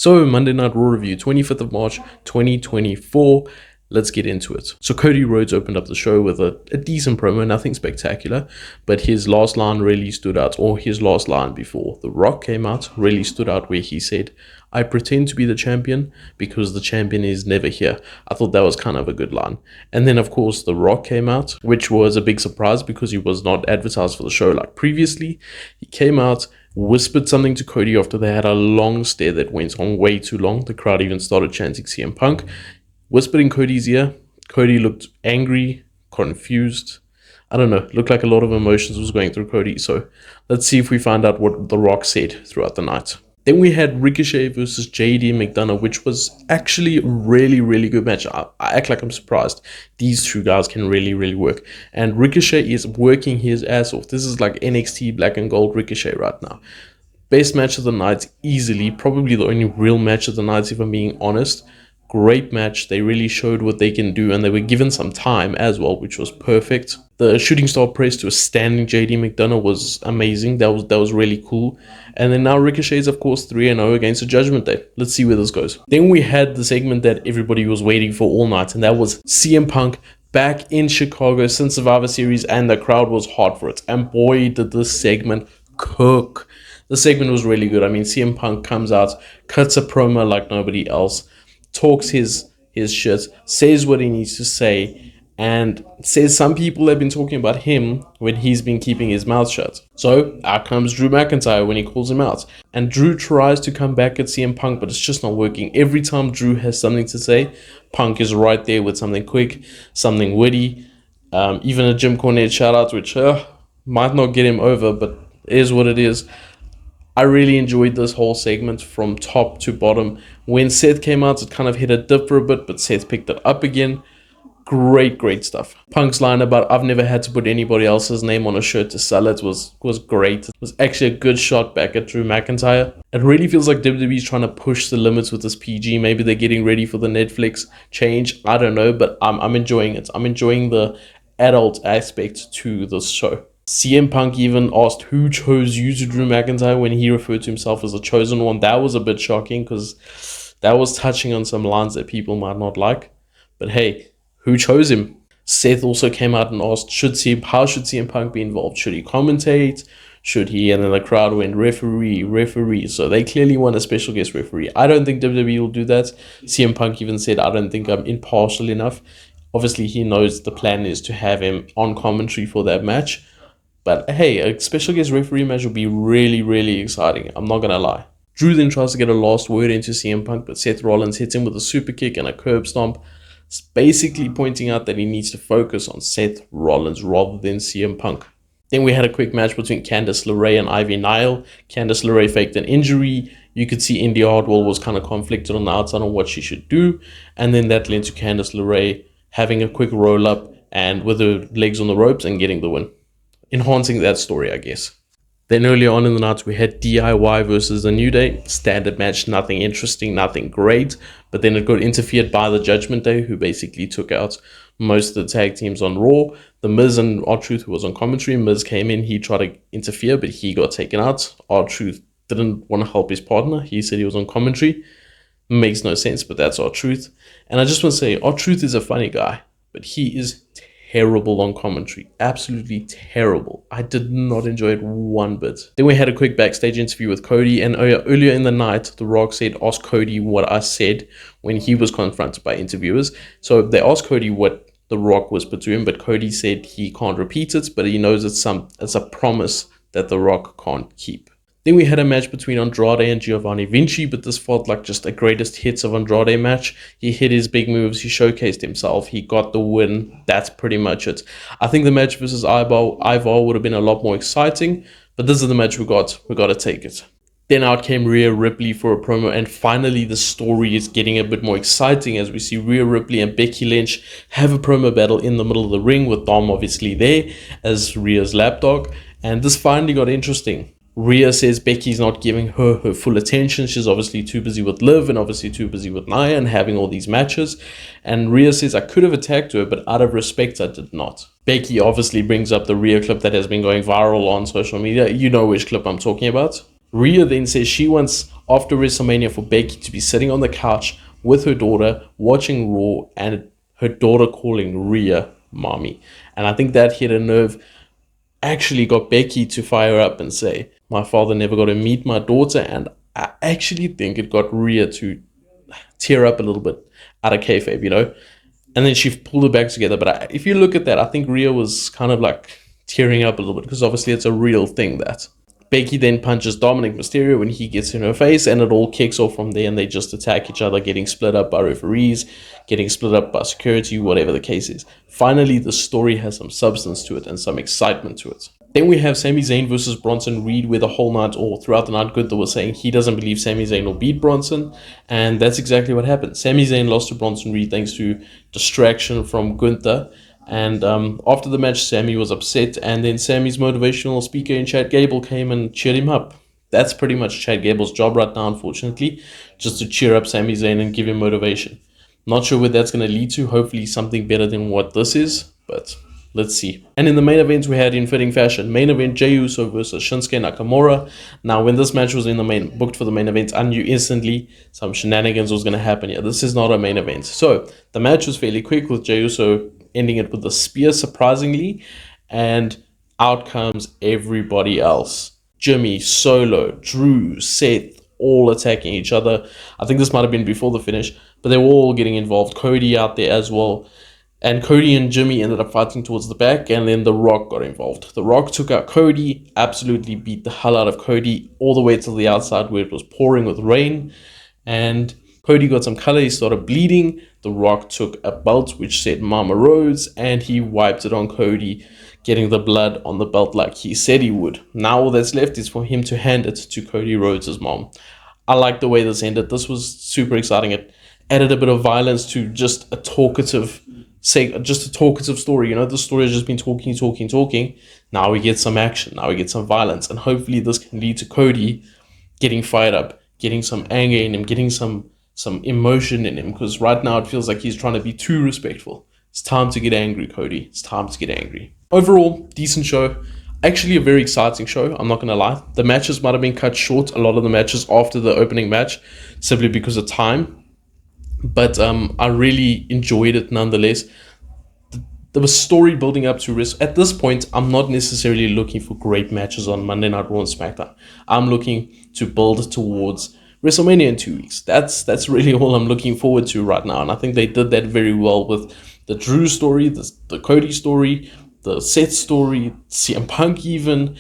So, Monday Night Raw review, 25th of March, 2024. Let's get into it. So, Cody Rhodes opened up the show with a decent promo, nothing spectacular, but his last line really stood out, or his last line before The Rock came out really stood out, where he said, "I pretend to be the champion because the champion is never here." I thought that was kind of a good line. And then, of course, The Rock came out, which was a big surprise because he was not advertised for the show like previously. He came out, whispered something to Cody after they had a long stare that went on way too long. The crowd even started chanting CM Punk. Whispered in Cody's ear. Cody looked angry, confused. I don't know, looked like a lot of emotions was going through Cody. So let's see if we find out what The Rock said throughout the night. Then we had Ricochet versus JD McDonough, which was actually a really good match. I act like I'm surprised. These two guys can really work. And Ricochet is working his ass off. This is like NXT Black and Gold Ricochet right now. Best match of the night, easily. Probably the only real match of the night, if I'm being honest. Great match. They really showed what they can do, and they were given some time as well, which was perfect. The shooting star press to a standing JD McDonough was amazing. That was really cool. And then now Ricochet is, of course, 3-0 against the Judgement Day. Let's see where this goes. Then we had the segment that everybody was waiting for all night, and that was CM Punk back in Chicago since Survivor Series, and the crowd was hot for it. And boy, did this segment cook. The segment was really good. I mean, CM Punk comes out, cuts a promo like nobody else, talks his shit, says what he needs to say, and says some people have been talking about him when he's been keeping his mouth shut. So out comes Drew McIntyre when he calls him out. And Drew tries to come back at CM Punk, but it's just not working. Every time Drew has something to say, Punk is right there with something quick, something witty. Even a Jim Cornette shout out, which might not get him over, but is what it is. I really enjoyed this whole segment from top to bottom. When Seth came out, it kind of hit a dip for a bit, but Seth picked it up again. Great stuff. Punk's line about "I've never had to put anybody else's name on a shirt to sell it" was great. It was actually a good shot back at Drew McIntyre. It really feels like WWE is trying to push the limits with this PG. Maybe they're getting ready for the Netflix change. I don't know, but I'm enjoying it. I'm enjoying the adult aspect to this show. CM Punk even asked who chose you to Drew McIntyre when he referred to himself as the chosen one. That was a bit shocking because that was touching on some lines that people might not like. But hey, who chose him? Seth also came out and asked, how should CM Punk be involved? Should he commentate? Should he? And then the crowd went, referee. So they clearly want a special guest referee. I don't think WWE will do that. CM Punk even said, "I don't think I'm impartial enough." Obviously, he knows the plan is to have him on commentary for that match. But hey, a special guest referee match would be really exciting. I'm not going to lie. Drew then tries to get a last word into CM Punk, but Seth Rollins hits him with a super kick and a curb stomp. It's basically pointing out that he needs to focus on Seth Rollins rather than CM Punk. Then we had a quick match between Candice LeRae and Ivy Nile. Candice LeRae faked an injury. You could see Indy Hartwell was kind of conflicted on the outside on what she should do. And then that led to Candice LeRae having a quick roll up and with her legs on the ropes and getting the win. Enhancing that story, I guess. Then earlier on in the night, we had DIY versus the New Day. Standard match, nothing interesting, nothing great. But then it got interfered by the Judgement Day, who basically took out most of the tag teams on Raw. The Miz and R-Truth, who was on commentary, Miz came in, he tried to interfere, but he got taken out. R-Truth didn't want to help his partner. He said he was on commentary. Makes no sense, but that's R-Truth. And I just want to say, R-Truth is a funny guy, but he is terrible on commentary. Absolutely terrible. I did not enjoy it one bit. Then we had a quick backstage interview with Cody, and earlier in the night, The Rock said, "Ask Cody what I said" when he was confronted by interviewers. So they asked Cody what The Rock whispered to him, but Cody said he can't repeat it, but he knows it's a promise that The Rock can't keep. Then we had a match between Andrade and Giovanni Vinci, but this felt like just a greatest hits of Andrade match. He hit his big moves, he showcased himself, he got the win. That's pretty much it. I think the match versus Ivar would have been a lot more exciting, but this is the match we got. We got to take it. Then out came Rhea Ripley for a promo, and finally the story is getting a bit more exciting as we see Rhea Ripley and Becky Lynch have a promo battle in the middle of the ring with Dom obviously there as Rhea's lapdog, and this finally got interesting. Rhea says Becky's not giving her full attention. She's obviously too busy with Liv and obviously too busy with Nia and having all these matches. And Rhea says, "I could have attacked her, but out of respect, I did not." Becky obviously brings up the Rhea clip that has been going viral on social media. You know which clip I'm talking about. Rhea then says she wants, after WrestleMania, for Becky to be sitting on the couch with her daughter, watching Raw, and her daughter calling Rhea mommy. And I think that hit a nerve, actually got Becky to fire up and say, my father never got to meet my daughter. And I actually think it got Rhea to tear up a little bit out of kayfabe, you know? And then she pulled it back together. But if you look at that, I think Rhea was kind of like tearing up a little bit, because obviously it's a real thing that. Becky then punches Dominic Mysterio when he gets in her face, and it all kicks off from there, and they just attack each other, getting split up by referees, getting split up by security, whatever the case is. Finally, the story has some substance to it and some excitement to it. Then we have Sami Zayn versus Bronson Reed, where the whole night, or throughout the night, Gunther was saying he doesn't believe Sami Zayn will beat Bronson, and that's exactly what happened. Sami Zayn lost to Bronson Reed thanks to distraction from Gunther. And after the match, Sami was upset, and then Sami's motivational speaker in Chad Gable came and cheered him up. That's pretty much Chad Gable's job right now, unfortunately, just to cheer up Sami Zayn and give him motivation. Not sure what that's going to lead to. Hopefully something better than what this is, but let's see. And in the main event, we had in fitting fashion, main event Jey Uso versus Shinsuke Nakamura. Now, when this match was in the booked for the main event, I knew instantly some shenanigans was going to happen here. This is not a main event. So the match was fairly quick, with Jey Uso ending it with a spear, surprisingly, and out comes everybody else. Jimmy, Solo, Drew, Seth, all attacking each other. I think this might have been before the finish, but they were all getting involved. Cody out there as well. And Cody and Jimmy ended up fighting towards the back, and then The Rock got involved. The Rock took out Cody, absolutely beat the hell out of Cody, all the way to the outside where it was pouring with rain. And Cody got some color, he started bleeding. The Rock took a belt which said Mama Rose, and he wiped it on Cody, getting the blood on the belt like he said he would. Now all that's left is for him to hand it to Cody Rhodes' mom. I like the way this ended. This was super exciting. It added a bit of violence to just a talkative story. You know, the story has just been talking. Now we get some action. Now we get some violence. And hopefully this can lead to Cody getting fired up, getting some anger in him, getting some emotion in him, because right now it feels like he's trying to be too respectful. It's time to get angry, Cody. It's time to get angry. Overall, decent show. Actually a very exciting show, I'm not going to lie. The matches might have been cut short, a lot of the matches after the opening match, simply because of time. But I really enjoyed it nonetheless. There was story building up to risk. At this point, I'm not necessarily looking for great matches on Monday Night Raw and SmackDown. I'm looking to build towards WrestleMania in 2 weeks. That's really all I'm looking forward to right now. And I think they did that very well with the Drew story, the Cody story, the Seth story, CM Punk even,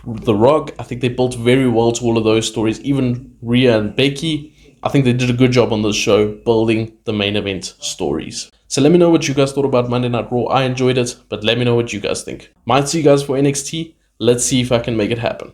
The Rock. I think they built very well to all of those stories. Even Rhea and Becky, I think they did a good job on this show building the main event stories. So let me know what you guys thought about Monday Night Raw. I enjoyed it, but let me know what you guys think. Might see you guys for NXT. Let's see if I can make it happen.